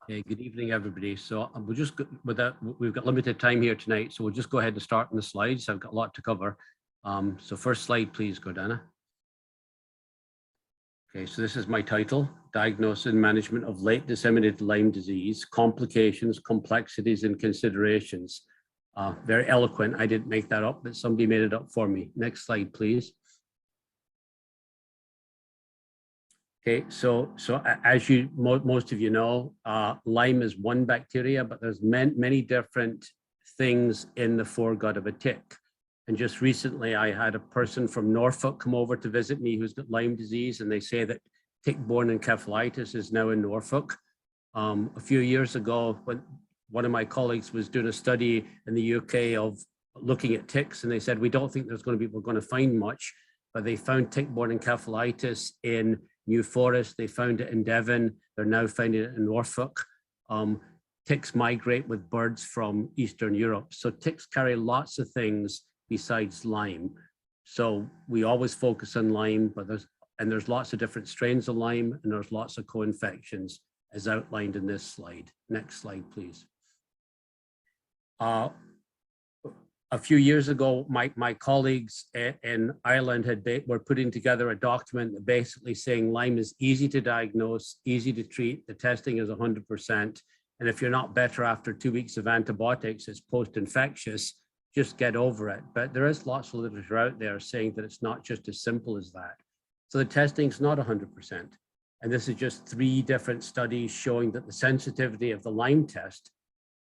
Okay, good evening, everybody. So we'll just go with that. We've got limited time here tonight, so we'll just go ahead and start on the slides. I've got a lot to cover. So first slide, please, Gordana. Okay, so this is my title: Diagnosis and Management of Late Disseminated Lyme Disease: Complications, Complexities, and Considerations. Very eloquent. I didn't make that up, but somebody made it up for me. Next slide, please. Okay, so as most of you know, Lyme is one bacteria, but there's many different things in the foregut of a tick. And just recently, I had a person from Norfolk come over to visit me who's got Lyme disease, and they say that tick-borne encephalitis is now in Norfolk. A few years ago, when one of my colleagues was doing a study in the UK of looking at ticks, and they said, we don't think we're going to find much, but they found tick-borne encephalitis in New Forest, they found it in Devon, they're now finding it in Norfolk. Ticks migrate with birds from Eastern Europe. So ticks carry lots of things besides Lyme. So we always focus on Lyme, but there's lots of different strains of Lyme, and there's lots of co-infections as outlined in this slide. Next slide, please. A few years ago, my colleagues in Ireland were putting together a document that basically saying Lyme is easy to diagnose, easy to treat, the testing is 100%. And if you're not better after 2 weeks of antibiotics, it's post-infectious, just get over it. But there is lots of literature out there saying that it's not just as simple as that. So the testing is not 100%. And this is just 3 different studies showing that the sensitivity of the Lyme test,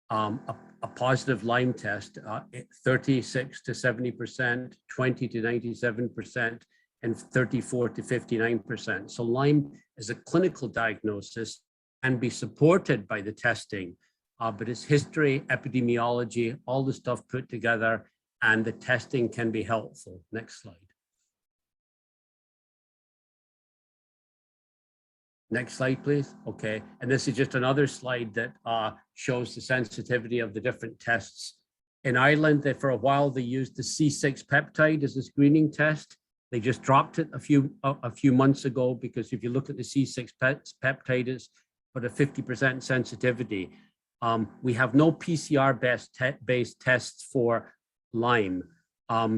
a positive Lyme test, 36 to 70%, 20 to 97%, and 34 to 59%. So Lyme is a clinical diagnosis and be supported by the testing, but it's history, epidemiology, all the stuff put together, and the testing can be helpful. Next slide. Next slide, please. Okay, and this is just another slide that shows the sensitivity of the different tests. In Ireland, for a while, they used the C6 peptide as a screening test. They just dropped it a few months ago, because if you look at the C6 peptide, it's but a 50% sensitivity. We have no PCR-based tests for Lyme,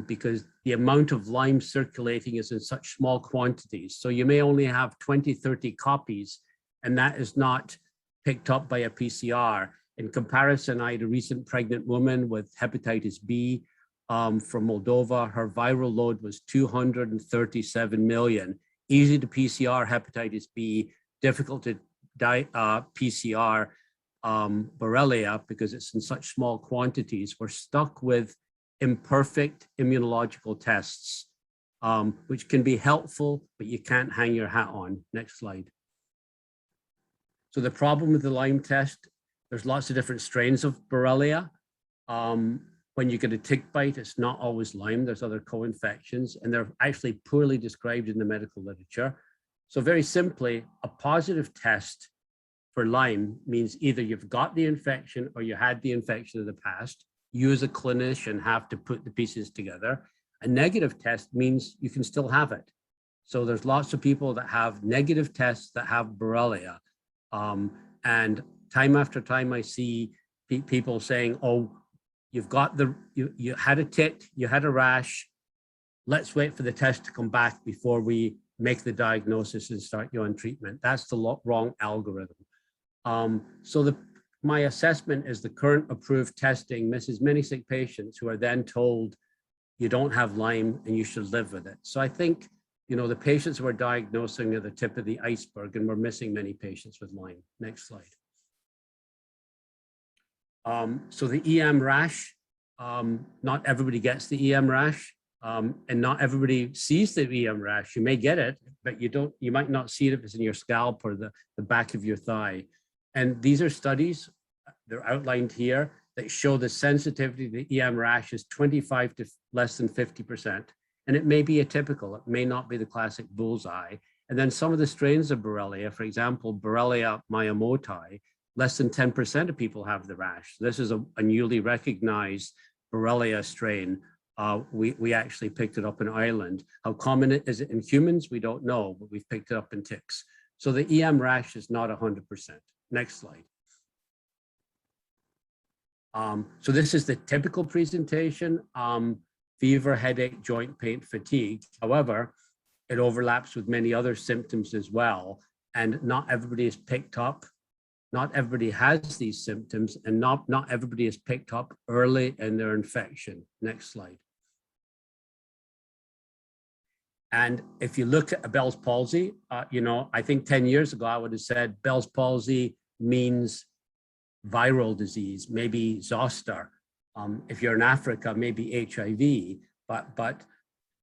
because the amount of Lyme circulating is in such small quantities. So you may only have 20, 30 copies, and that is not picked up by a PCR. In comparison, I had a recent pregnant woman with hepatitis B from Moldova. Her viral load was 237 million. Easy to PCR hepatitis B, difficult to PCR Borrelia because it's in such small quantities. We're stuck with imperfect immunological tests, which can be helpful, but you can't hang your hat on. Next slide. So the problem with the Lyme test, there's lots of different strains of Borrelia. When you get a tick bite, it's not always Lyme, there's other co-infections, and they're actually poorly described in the medical literature. So very simply, a positive test for Lyme means either you've got the infection or you had the infection in the past. You as a clinician have to put the pieces together. A negative test means you can still have it. So there's lots of people that have negative tests that have Borrelia. And time after time I see people saying, oh, you've got you had a tick, you had a rash, let's wait for the test to come back before we make the diagnosis and start you on treatment. That's the wrong algorithm. My assessment is the current approved testing misses many sick patients who are then told you don't have Lyme and you should live with it. So I think, you know, the patients we're diagnosing are the tip of the iceberg, and we're missing many patients with Lyme. Next slide. So the EM rash, not everybody gets the EM rash, and not everybody sees the EM rash. You may get it, but you might not see it if it's in your scalp or the back of your thigh. And these are studies, they're outlined here, that show the sensitivity of the EM rash is 25 to less than 50%. And it may be atypical, it may not be the classic bullseye. And then some of the strains of Borrelia, for example, Borrelia miyamotoi, less than 10% of people have the rash. This is a newly recognized Borrelia strain. We actually picked it up in Ireland. How common is it in humans? We don't know, but we've picked it up in ticks. So the EM rash is not 100%. Next slide. So this is the typical presentation, fever, headache, joint pain, fatigue. However, it overlaps with many other symptoms as well. And not everybody is picked up. Not everybody has these symptoms, and not everybody is picked up early in their infection. Next slide. And if you look at a Bell's palsy, you know, I think 10 years ago, I would have said Bell's palsy means viral disease, maybe zoster. If you're in Africa, maybe HIV. But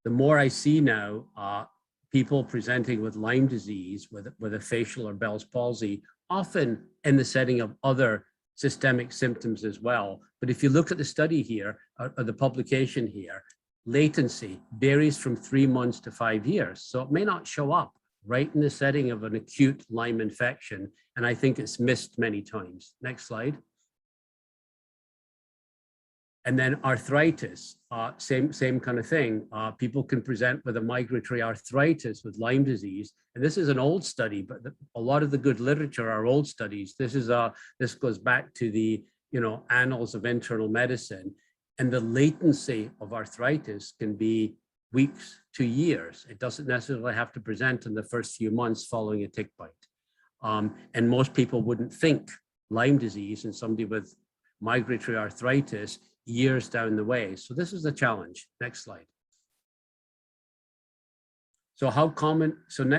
the more I see now, people presenting with Lyme disease, with a facial or Bell's palsy, often in the setting of other systemic symptoms as well. But if you look at the study here, or the publication here, latency varies from 3 months to 5 years. So it may not show up right in the setting of an acute Lyme infection. And I think it's missed many times. Next slide. And then arthritis, same kind of thing. People can present with a migratory arthritis with Lyme disease. And this is an old study, but a lot of the good literature are old studies. This goes back to the, you know, annals of internal medicine. And the latency of arthritis can be weeks to years. It doesn't necessarily have to present in the first few months following a tick bite. And most people wouldn't think Lyme disease in somebody with migratory arthritis years down the way. So this is a challenge. Next slide. So how common,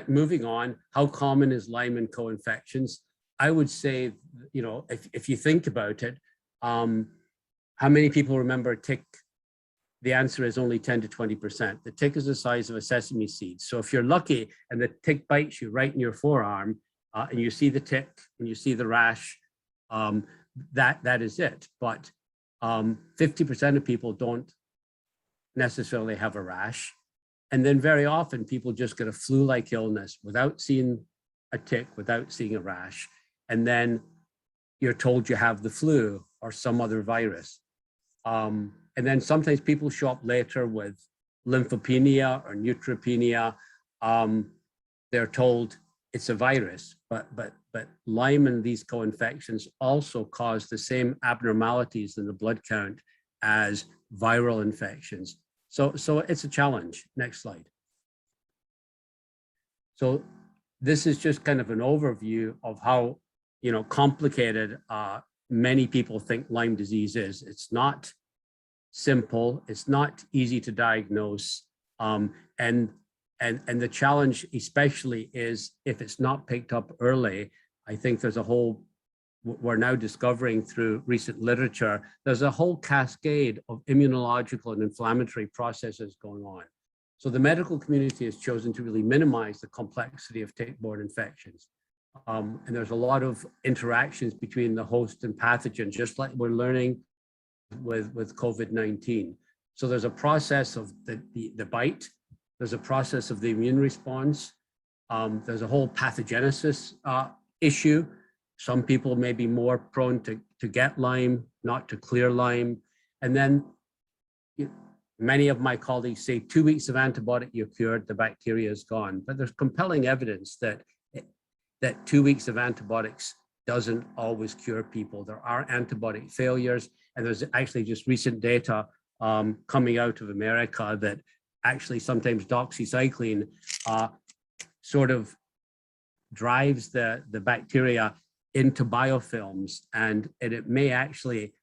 moving on, how common is Lyme and co-infections? I would say, you know, if you think about it, how many people remember a tick? The answer is only 10 to 20%. The tick is the size of a sesame seed. So if you're lucky and the tick bites you right in your forearm, and you see the tick and you see the rash, that is it. But 50% of people don't necessarily have a rash. And then very often people just get a flu-like illness without seeing a tick, without seeing a rash. And then you're told you have the flu or some other virus. And then sometimes people show up later with lymphopenia or neutropenia. They're told it's a virus, but Lyme and these co-infections also cause the same abnormalities in the blood count as viral infections. So it's a challenge. Next slide. So this is just kind of an overview of how, you know, complicated many people think Lyme disease is. It's not simple. It's not easy to diagnose. And the challenge especially is if it's not picked up early. I think there's a whole, we're now discovering through recent literature, there's a whole cascade of immunological and inflammatory processes going on. So the medical community has chosen to really minimize the complexity of tick-borne infections. And there's a lot of interactions between the host and pathogen, just like we're learning with COVID-19. So there's a process of the bite, there's a process of the immune response, there's a whole pathogenesis issue. Some people may be more prone to get Lyme, not to clear Lyme. And then many of my colleagues say 2 weeks of antibiotic, you're cured, the bacteria is gone. But there's compelling evidence that 2 weeks of antibiotics doesn't always cure people. There are antibiotic failures. And there's actually just recent data coming out of America that actually sometimes doxycycline sort of drives the bacteria into biofilms, and it may actually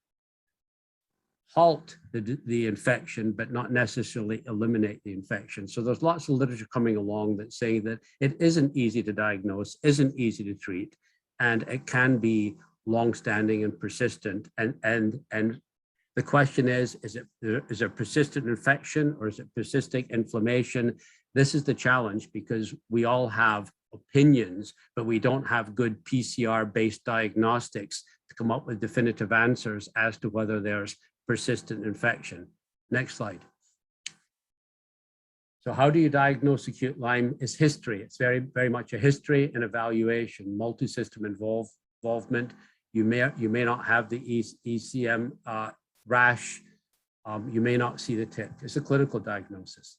halt the infection, but not necessarily eliminate the infection. So there's lots of literature coming along that's saying that it isn't easy to diagnose, isn't easy to treat, and it can be long-standing and persistent. And the question is there persistent infection or is it persistent inflammation? This is the challenge, because we all have opinions, but we don't have good PCR-based diagnostics to come up with definitive answers as to whether there's persistent infection. Next slide. So how do you diagnose acute Lyme? Is history. It's very much a history and evaluation, multi-system involvement. You may not have the ECM rash. You may not see the tick. It's a clinical diagnosis.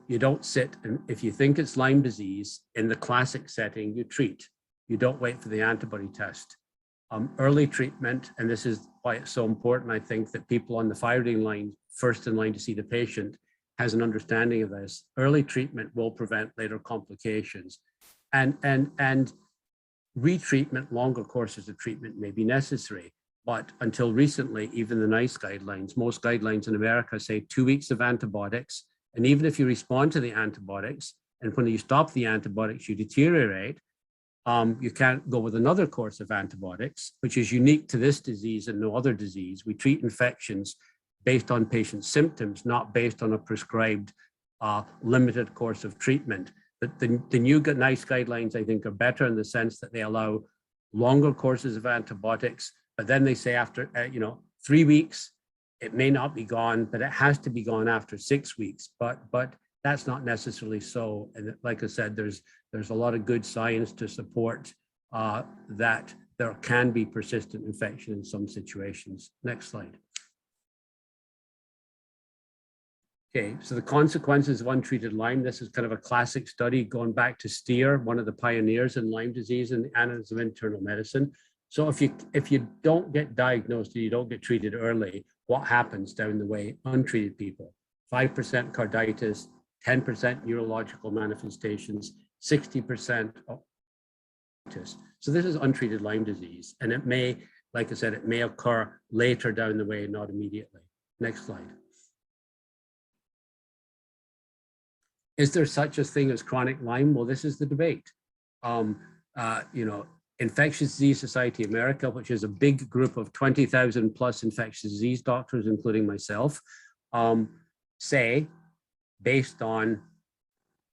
You don't sit, and if you think it's Lyme disease in the classic setting, you treat. You don't wait for the antibody test. Early treatment, and this is why it's so important, I think, that people on the firing line, first in line to see the patient, has an understanding of this. Early treatment will prevent later complications. And retreatment, longer courses of treatment may be necessary. But until recently, even the NICE guidelines, most guidelines in America say 2 weeks of antibiotics. And even if you respond to the antibiotics, and when you stop the antibiotics, you deteriorate, you can't go with another course of antibiotics, which is unique to this disease and no other disease. We treat infections based on patient symptoms, not based on a prescribed limited course of treatment. But the new NICE guidelines, I think, are better in the sense that they allow longer courses of antibiotics, but then they say after 3 weeks, it may not be gone, but it has to be gone after 6 weeks. But that's not necessarily so. And like I said, there's a lot of good science to support that there can be persistent infection in some situations. Next slide. Okay, so the consequences of untreated Lyme. This is kind of a classic study going back to Steer, one of the pioneers in Lyme disease in the Annals of Internal Medicine. So if you don't get diagnosed and you don't get treated early, what happens down the way? Untreated people, 5% carditis, 10% neurological manifestations, 60% carditis. So this is untreated Lyme disease, and it may, like I said, it may occur later down the way, not immediately. Next slide. Is there such a thing as chronic Lyme? Well, this is the debate. Infectious Disease Society of America, which is a big group of 20,000 plus infectious disease doctors, including myself, say, based on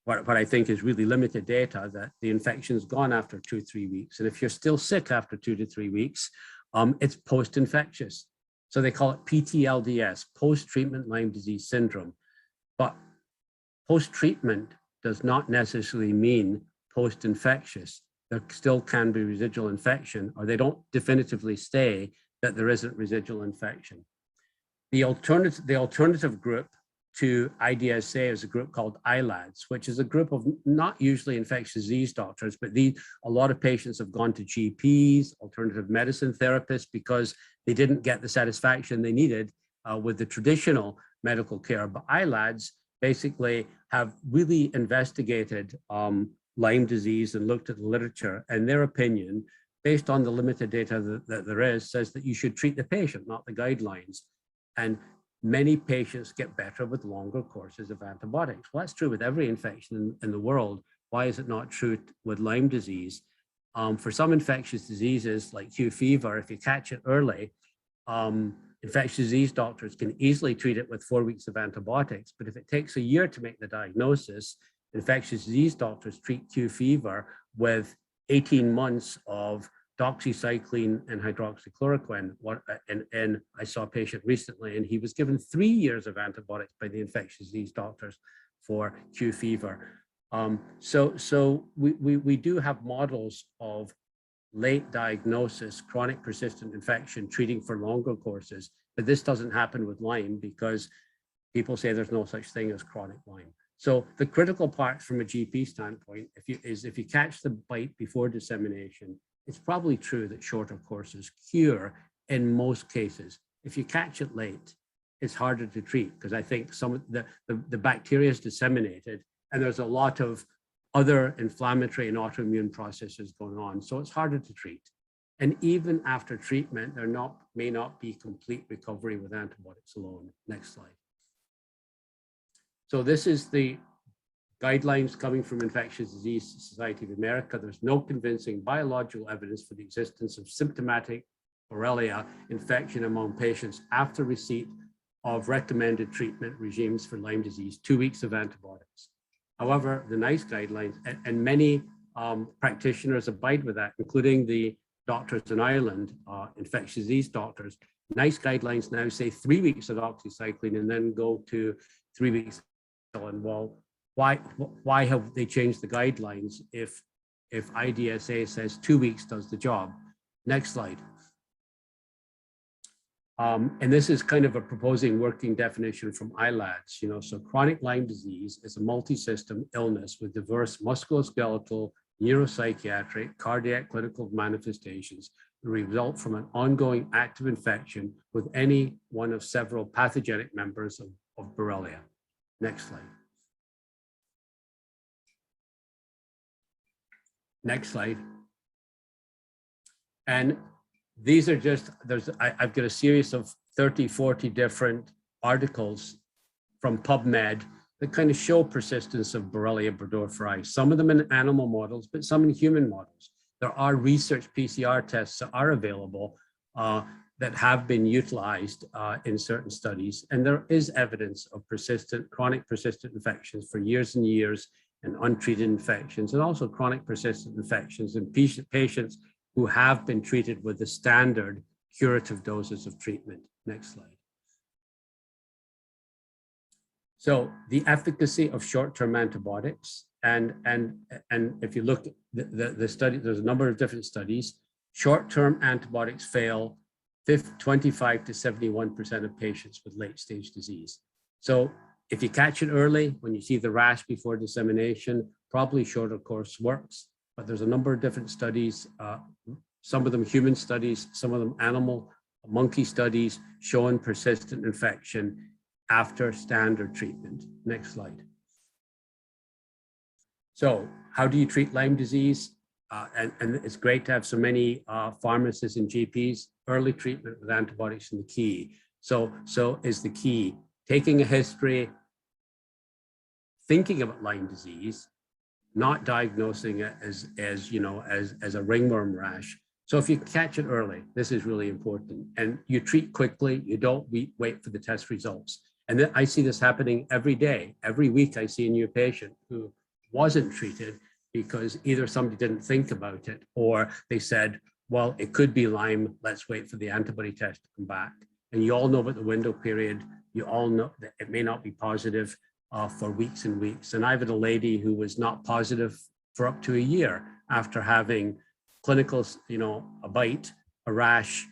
what I think is really limited data, that the infection is gone after 2 or 3 weeks. And if you're still sick after 2 to 3 weeks, it's post-infectious. So they call it PTLDS, post-treatment Lyme disease syndrome. But post-treatment does not necessarily mean post-infectious. There still can be residual infection, or they don't definitively say that there isn't residual infection. The alternative group to IDSA is a group called ILADS, which is a group of not usually infectious disease doctors, but a lot of patients have gone to GPs, alternative medicine therapists, because they didn't get the satisfaction they needed with the traditional medical care. But ILADS basically have really investigated Lyme disease and looked at the literature, and their opinion, based on the limited data that there is, says that you should treat the patient, not the guidelines. And many patients get better with longer courses of antibiotics. Well, that's true with every infection in the world. Why is it not true with Lyme disease? For some infectious diseases like Q fever, if you catch it early, infectious disease doctors can easily treat it with 4 weeks of antibiotics. But if it takes a year to make the diagnosis, infectious disease doctors treat Q fever with 18 months of doxycycline and hydroxychloroquine. And I saw a patient recently, and he was given 3 years of antibiotics by the infectious disease doctors for Q fever. So we do have models of late diagnosis, chronic persistent infection, treating for longer courses, but this doesn't happen with Lyme because people say there's no such thing as chronic Lyme. So the critical part from a GP standpoint, if you catch the bite before dissemination, it's probably true that shorter courses cure in most cases. If you catch it late, it's harder to treat because I think some of the bacteria is disseminated and there's a lot of other inflammatory and autoimmune processes going on. So it's harder to treat. And even after treatment, there may not be complete recovery with antibiotics alone. Next slide. So this is the guidelines coming from Infectious Disease Society of America. There's no convincing biological evidence for the existence of symptomatic Borrelia infection among patients after receipt of recommended treatment regimes for Lyme disease, 2 weeks of antibiotics. However, the NICE guidelines, and many practitioners abide with that, including the doctors in Ireland, infectious disease doctors. NICE guidelines now say 3 weeks of doxycycline and then go to 3 weeks. And well, why have they changed the guidelines if IDSA says 2 weeks does the job? Next slide. And this is kind of a proposing working definition from ILADS, so chronic Lyme disease is a multi-system illness with diverse musculoskeletal, neuropsychiatric, cardiac clinical manifestations result from an ongoing active infection with any one of several pathogenic members of Borrelia. Next slide. Next slide. And these are just, I've got a series of 30, 40 different articles from PubMed that kind of show persistence of Borrelia burgdorferi, some of them in animal models, but some in human models. There are research PCR tests that are available that have been utilized in certain studies. And there is evidence of persistent, chronic persistent infections for years and years, and untreated infections, and also chronic persistent infections in patients who have been treated with the standard curative doses of treatment. Next slide. So the efficacy of short-term antibiotics, and if you look at the study, there's a number of different studies. Short-term antibiotics fail 25 to 71% of patients with late-stage disease. So if you catch it early, when you see the rash before dissemination, probably shorter course works. But there's a number of different studies, some of them human studies, some of them animal, monkey studies showing persistent infection after standard treatment. Next slide. So how do you treat Lyme disease? And it's great to have so many pharmacists and GPs. Early treatment with antibiotics is the key. So is the key. Taking a history, thinking about Lyme disease, not diagnosing it as a ringworm rash. So if you catch it early, this is really important. And you treat quickly, you don't wait for the test results. And then I see this happening every day. Every week I see a new patient who wasn't treated because either somebody didn't think about it, or they said, well, it could be Lyme, let's wait for the antibody test to come back. And you all know about the window period. You all know that it may not be positive for weeks and weeks. And I've had a lady who was not positive for up to a year after having clinical, a bite, a rash,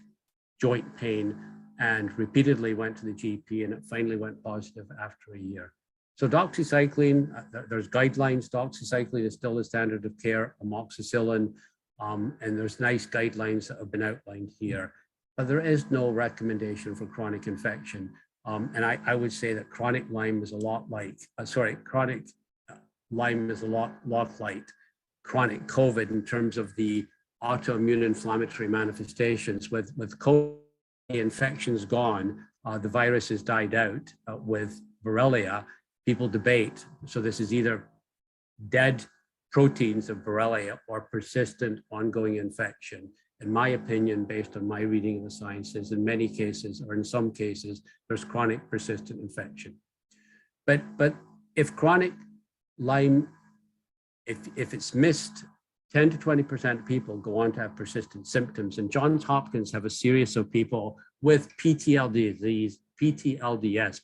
joint pain, and repeatedly went to the GP, and it finally went positive after a year. So doxycycline, there's guidelines. Doxycycline is still the standard of care, amoxicillin, and there's nice guidelines that have been outlined here. But there is no recommendation for chronic infection. And I would say that chronic Lyme is a lot like, chronic Lyme is a lot like chronic COVID in terms of the autoimmune inflammatory manifestations. With COVID, the infection's gone, the virus has died out. With Borrelia, people debate. So this is either dead proteins of Borrelia or persistent ongoing infection. In my opinion, based on my reading of the sciences, in many cases, or in some cases, there's chronic persistent infection. But if chronic Lyme, if it's missed, 10 to 20% of people go on to have persistent symptoms. And Johns Hopkins have a series of people with PTLDS,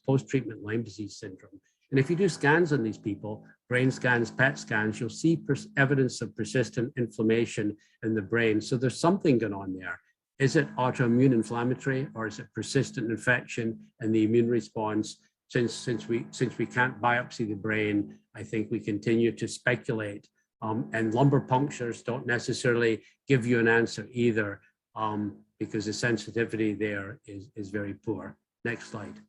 post-treatment Lyme disease syndrome. And if you do scans on these people, brain scans, PET scans, you'll see evidence of persistent inflammation in the brain. So there's something going on there. Is it autoimmune inflammatory, or is it persistent infection and the immune response? Since we can't biopsy the brain, I think we continue to speculate. And lumbar punctures don't necessarily give you an answer either, because the sensitivity there is very poor. Next slide.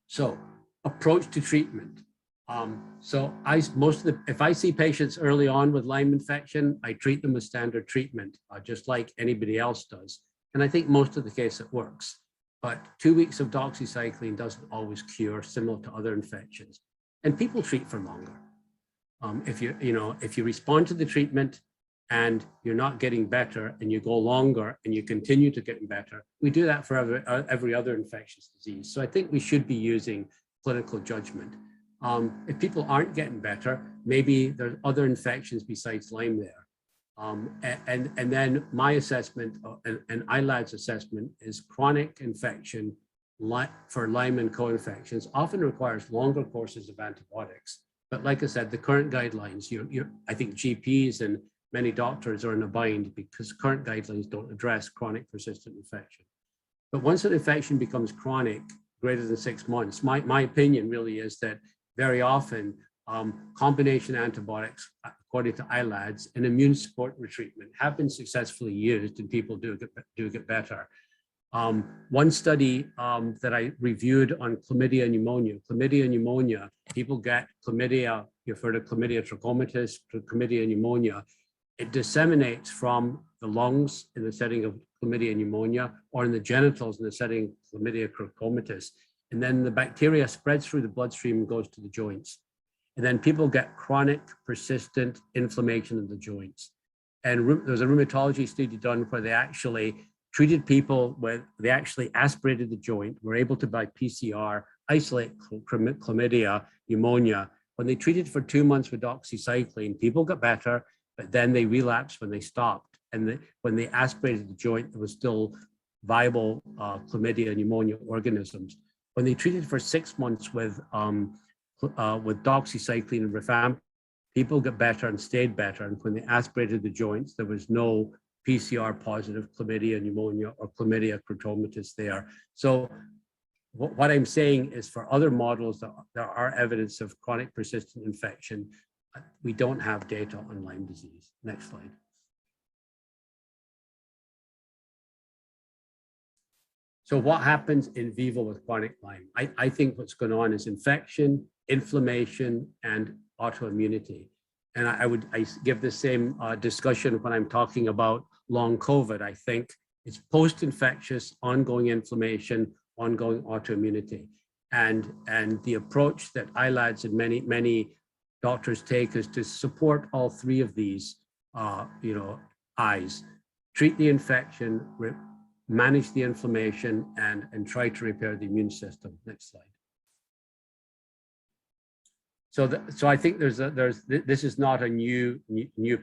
So approach to treatment. If I see patients early on with Lyme infection, I treat them with standard treatment, just like anybody else does. And I think most of the case it works. But 2 weeks of doxycycline doesn't always cure, similar to other infections. And people treat for longer. If you respond to the treatment and you're not getting better, and you go longer and you continue to get better, we do that for every other infectious disease. So I think we should be using clinical judgment. If people aren't getting better, maybe there's other infections besides Lyme there. And then my assessment and ILAD's assessment is chronic infection for Lyme and co-infections often requires longer courses of antibiotics. But like I said, the current guidelines, I think GPs and many doctors are in a bind because current guidelines don't address chronic persistent infection. But once an infection becomes chronic, greater than 6 months, my opinion really is that very often combination antibiotics, according to ILADS, and immune support retreatment have been successfully used, and people do get better. One study that I reviewed on chlamydia pneumonia. Chlamydia pneumonia, people get chlamydia, you've heard of chlamydia trachomatis, chlamydia pneumonia. It disseminates from the lungs in the setting of chlamydia pneumonia, or in the genitals in the setting of chlamydia trachomatis. And then the bacteria spreads through the bloodstream and goes to the joints. And then people get chronic, persistent inflammation in the joints. And there was a rheumatology study done where they actually treated people they actually aspirated the joint, were able to, by PCR, isolate chlamydia pneumonia. When they treated for 2 months with doxycycline, people got better, but then they relapsed when they stopped. And when they aspirated the joint, there was still viable chlamydia pneumonia organisms. When they treated for 6 months with doxycycline and rifampicin, people got better and stayed better. And when they aspirated the joints, there was no PCR positive chlamydia pneumonia or chlamydia trachomatis there. So what I'm saying is, for other models that there are evidence of chronic persistent infection, we don't have data on Lyme disease. Next slide. So what happens in vivo with chronic Lyme? I think what's going on is infection, inflammation, and autoimmunity. And I give the same discussion when I'm talking about long COVID. I think it's post-infectious, ongoing inflammation, ongoing autoimmunity. And the approach that ILADS and many doctors take is to support all three of these I's. Treat the infection, manage the inflammation, and try to repair the immune system. Next slide. So I think this is not a new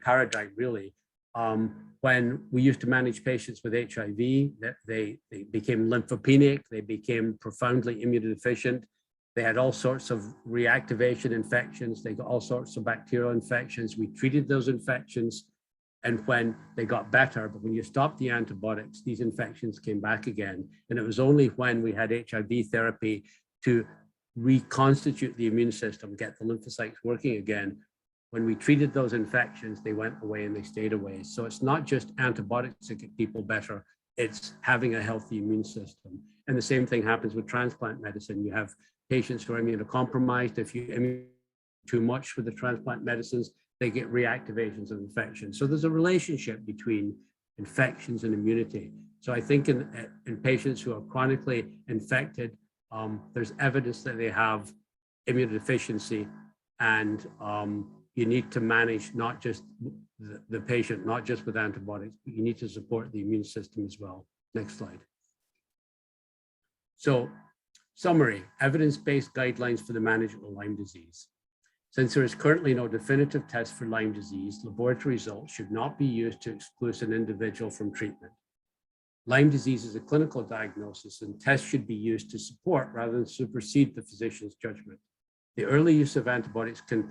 paradigm, really. When we used to manage patients with HIV, they became lymphopenic, they became profoundly immunodeficient. They had all sorts of reactivation infections. They got all sorts of bacterial infections. We treated those infections, and when they got better, but when you stopped the antibiotics, these infections came back again. And it was only when we had HIV therapy to reconstitute the immune system, get the lymphocytes working again, when we treated those infections, they went away and they stayed away. So it's not just antibiotics that get people better, it's having a healthy immune system. And the same thing happens with transplant medicine. You have patients who are immunocompromised. If you immunocompromise too much with the transplant medicines, they get reactivations of infection. So there's a relationship between infections and immunity. So I think in patients who are chronically infected, there's evidence that they have immunodeficiency, and you need to manage not just the patient, not just with antibiotics, but you need to support the immune system as well. Next slide. So, summary, evidence-based guidelines for the management of Lyme disease. Since there is currently no definitive test for Lyme disease, laboratory results should not be used to exclude an individual from treatment. Lyme disease is a clinical diagnosis, and tests should be used to support rather than supersede the physician's judgment. The early use of antibiotics can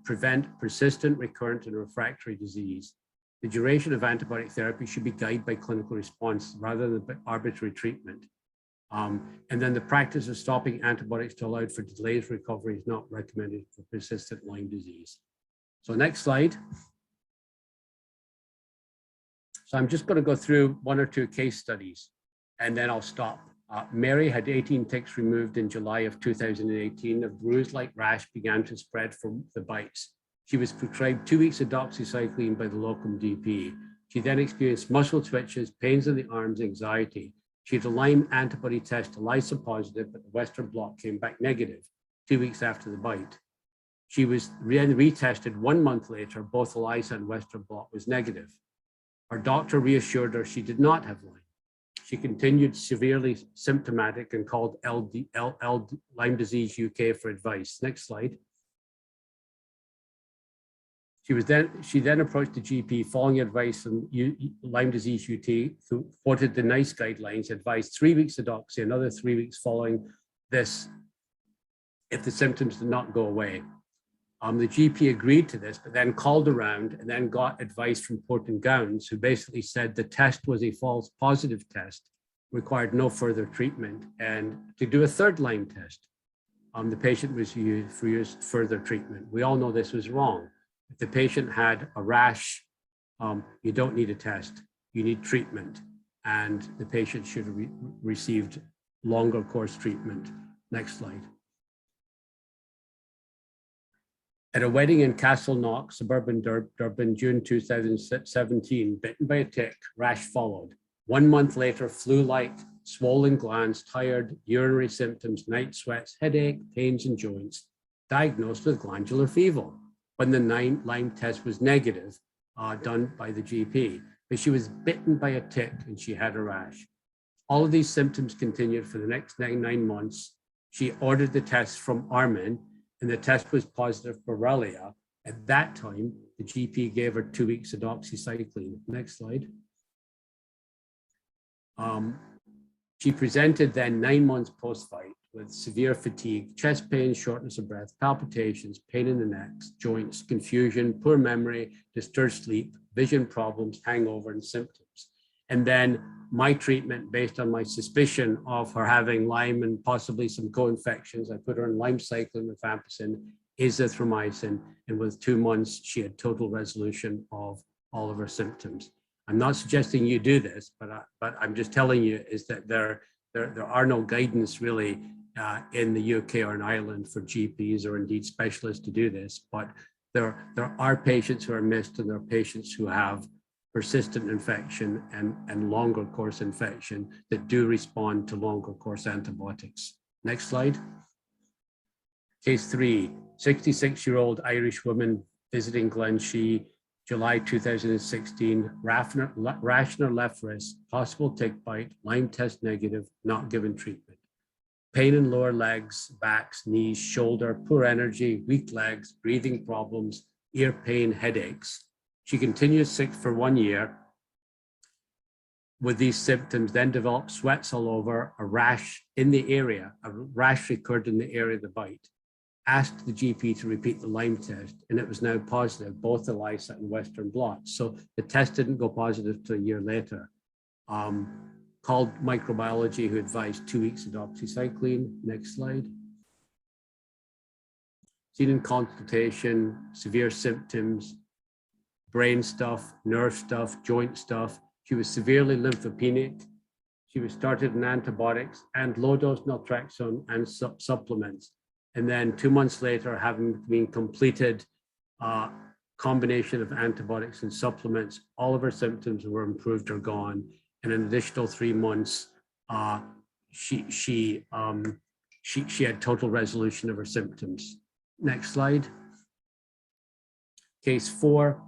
prevent persistent, recurrent, and refractory disease. The duration of antibiotic therapy should be guided by clinical response rather than by arbitrary treatment. And then the practice of stopping antibiotics to allow for delayed recovery is not recommended for persistent Lyme disease. So next slide. So I'm just going to go through one or two case studies, and then I'll stop. Mary had 18 ticks removed in July of 2018. A bruise-like rash began to spread from the bites. She was prescribed 2 weeks of doxycycline by the locum GP. She then experienced muscle twitches, pains in the arms, anxiety. She had a Lyme antibody test, ELISA positive, but the Western blot came back negative 2 weeks after the bite. She was then retested 1 month later. Both ELISA and Western blot was negative. Her doctor reassured her she did not have Lyme. She continued severely symptomatic and called Lyme Disease UK for advice. Next slide. She then approached the GP following advice from Lyme Disease UK, who quoted the NICE guidelines, advised 3 weeks of doxy, another 3 weeks following this if the symptoms did not go away. The GP agreed to this, but then called around and then got advice from Porton Gowns, who basically said the test was a false positive test, required no further treatment, and to do a third Lyme test. the patient was used for further treatment. We all know this was wrong. If the patient had a rash, you don't need a test, you need treatment. And the patient should have received longer course treatment. Next slide. At a wedding in Castleknock, suburban Durban, June 2017, bitten by a tick, rash followed. 1 month later, flu-like, swollen glands, tired, urinary symptoms, night sweats, headache, pains in joints, diagnosed with glandular fever when the Lyme test was negative, done by the GP. But she was bitten by a tick and she had a rash. All of these symptoms continued for the next 9 months. She ordered the test from Armin, and the test was positive for Borrelia. At that time, the GP gave her 2 weeks of doxycycline. Next slide. She presented then 9 months post-fight with severe fatigue, chest pain, shortness of breath, palpitations, pain in the neck, joints, confusion, poor memory, disturbed sleep, vision problems, hangover, and symptoms. And then my treatment, based on my suspicion of her having Lyme and possibly some co-infections, I put her on limecycline, rifampicin, azithromycin, and with 2 months, she had total resolution of all of her symptoms. I'm not suggesting you do this, but I'm just telling you is that there are no guidance really in the UK or in Ireland for GPs or indeed specialists to do this, but there are patients who are missed, and there are patients who have persistent infection and longer course infection that do respond to longer course antibiotics. Next slide. Case 3, 66-year-old Irish woman visiting Glenshee, July 2016, rash in her left wrist, possible tick bite, Lyme test negative, not given treatment. Pain in lower legs, backs, knees, shoulder, poor energy, weak legs, breathing problems, ear pain, headaches. She continues sick for 1 year with these symptoms, then developed sweats all over, a rash in the area, a rash recurred in the area of the bite. Asked the GP to repeat the Lyme test, and it was now positive, both the ELISA and Western blots. So the test didn't go positive till a year later. Called microbiology, who advised 2 weeks of doxycycline. Next slide. Seen in consultation, severe symptoms, brain stuff, nerve stuff, joint stuff. She was severely lymphopenic. She was started on antibiotics and low-dose naltrexone and supplements. And then 2 months later, having been completed a combination of antibiotics and supplements, all of her symptoms were improved or gone. And an additional 3 months, she had total resolution of her symptoms. Next slide. Case 4,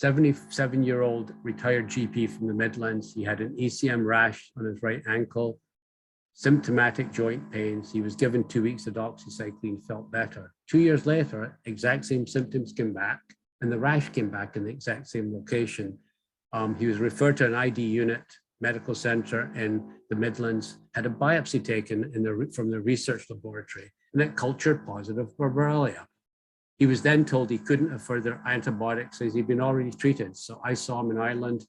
77-year-old retired GP from the Midlands. He had an ECM rash on his right ankle, symptomatic joint pains. He was given 2 weeks of doxycycline, felt better. 2 years later, exact same symptoms came back, and the rash came back in the exact same location. He was referred to an ID unit medical center in the Midlands, had a biopsy taken from the research laboratory, and it cultured positive for Borrelia. He was then told he couldn't have further antibiotics as he'd been already treated. So I saw him in Ireland,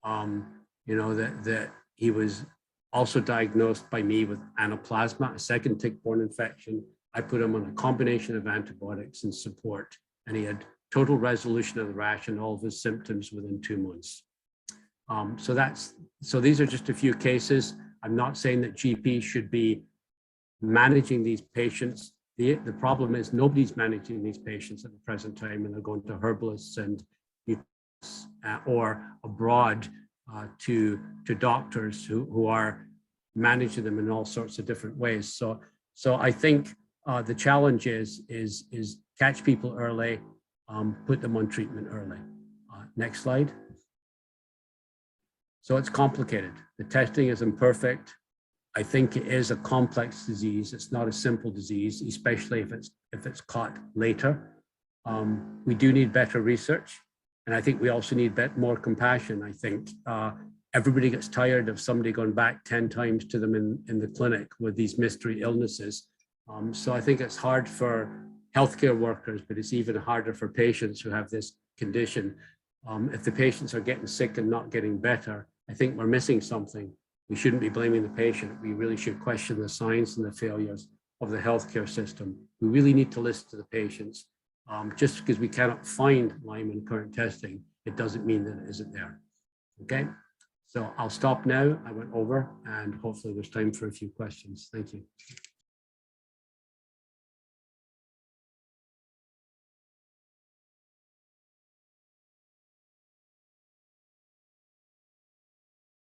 that he was also diagnosed by me with anaplasma, a second tick-borne infection. I put him on a combination of antibiotics and support, and he had total resolution of the rash and all of his symptoms within 2 months. So these are just a few cases. I'm not saying that GPs should be managing these patients. The problem is nobody's managing these patients at the present time, and they're going to herbalists and or abroad to doctors who are managing them in all sorts of different ways. So I think the challenge is catch people early, put them on treatment early. Next slide. So it's complicated. The testing is imperfect. I think it is a complex disease. It's not a simple disease, especially if it's caught later. We do need better research, and I think we also need more compassion. I think everybody gets tired of somebody going back 10 times to them in the clinic with these mystery illnesses. So I think it's hard for healthcare workers, but it's even harder for patients who have this condition. If the patients are getting sick and not getting better, I think we're missing something. We shouldn't be blaming the patient. We really should question the science and the failures of the healthcare system. We really need to listen to the patients. Just because we cannot find Lyme in current testing, it doesn't mean that it isn't there. Okay, so I'll stop now. I went over, and hopefully there's time for a few questions. Thank you.